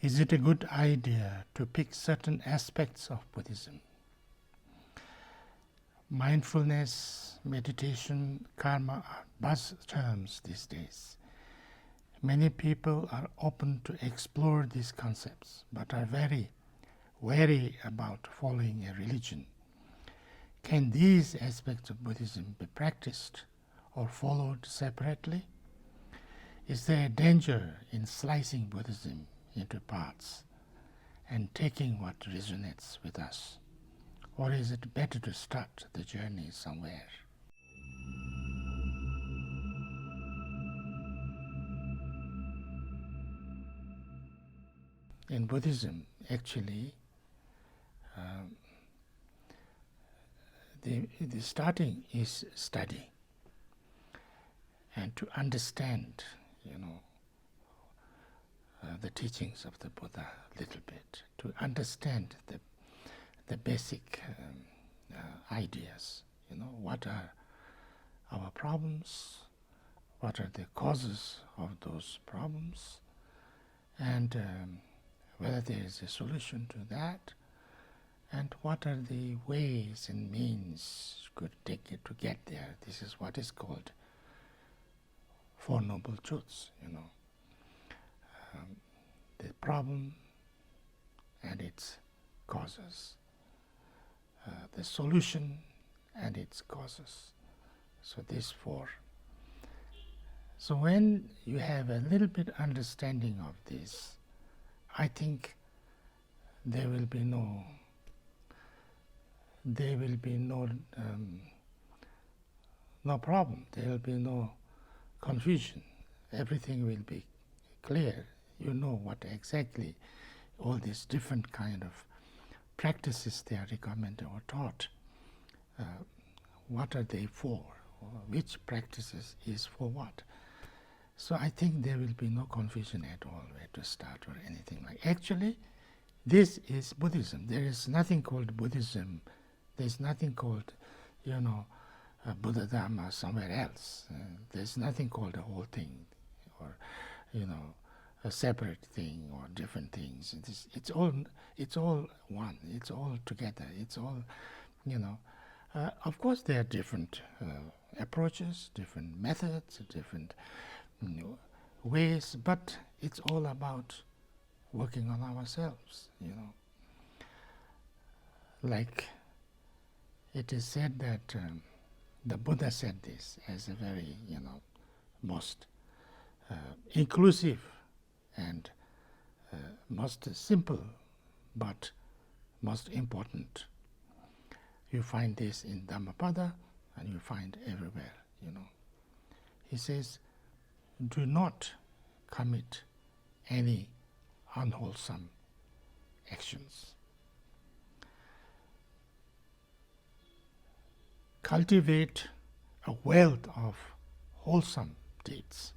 Is it a good idea to pick certain aspects of Buddhism? Mindfulness, meditation, karma are buzz terms these days. Many people are open to explore these concepts, but are very wary about following a religion. Can these aspects of Buddhism be practiced or followed separately? Is there a danger in slicing Buddhism into parts and taking what resonates with us? Or is it better to start the journey somewhere? In Buddhism, actually, the starting is study, and to understand, the teachings of the Buddha a little bit, to understand the basic ideas. What are our problems? What are the causes of those problems? And whether there is a solution to that, and what are the ways and means could take it to get there. This is what is called Four Noble Truths. The problem and its causes, the solution and its causes. So these four. So when you have a little bit understanding of this, I think there will be no problem. There will be no confusion. Everything will be clear. You know what exactly all these different kind of practices they are recommended or taught. What are they for? Or which practices is for what? So I think there will be no confusion at all where to start or anything like. Actually, this is Buddhism. There is nothing called Buddhism. There is nothing called, Buddha Dharma somewhere else. There's nothing called a whole thing, or a separate thing or different things. It's all one. It's all together. It's all, Of course, there are different approaches, different methods, different ways, but it's all about working on ourselves. Like it is said that the Buddha said this as a very, most inclusive and most simple, but most important. You find this in Dhammapada, and you find everywhere. He says, do not commit any unwholesome actions. Cultivate a wealth of wholesome deeds.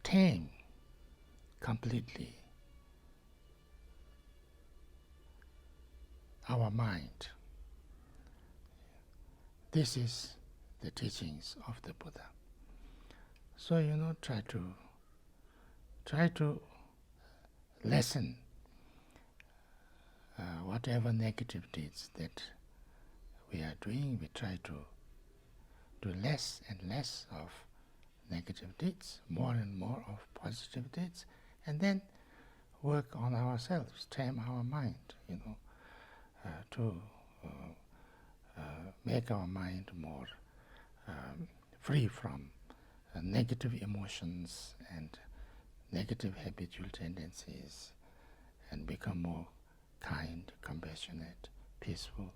Tame completely our mind. This is the teachings of the Buddha. So try to lessen whatever negative deeds that we are doing. We try to do less and less of negative deeds, more and more of positive deeds, and then work on ourselves, tame our mind, to make our mind more free from negative emotions and negative habitual tendencies, and become more kind, compassionate, peaceful.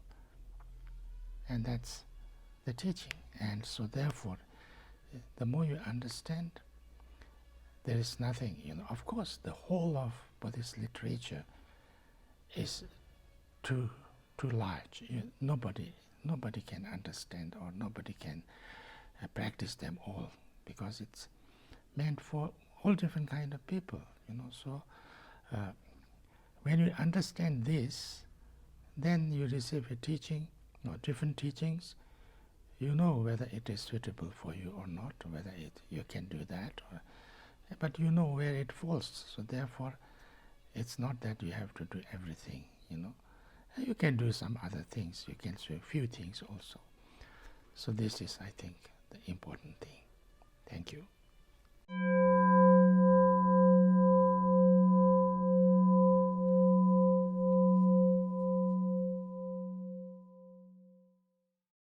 And that's the teaching. And so therefore, the more you understand, there is nothing, of course, the whole of Buddhist literature is too large. Nobody can understand, or nobody can practice them all, because it's meant for all different kind of people. So when you understand this, then you receive a teaching or different teachings. You know whether it is suitable for you or not, whether you can do that, or but you know where it falls. So therefore, it's not that you have to do everything, you know. You can do some other things. You can do a few things also. So this is, I think, the important thing. Thank you.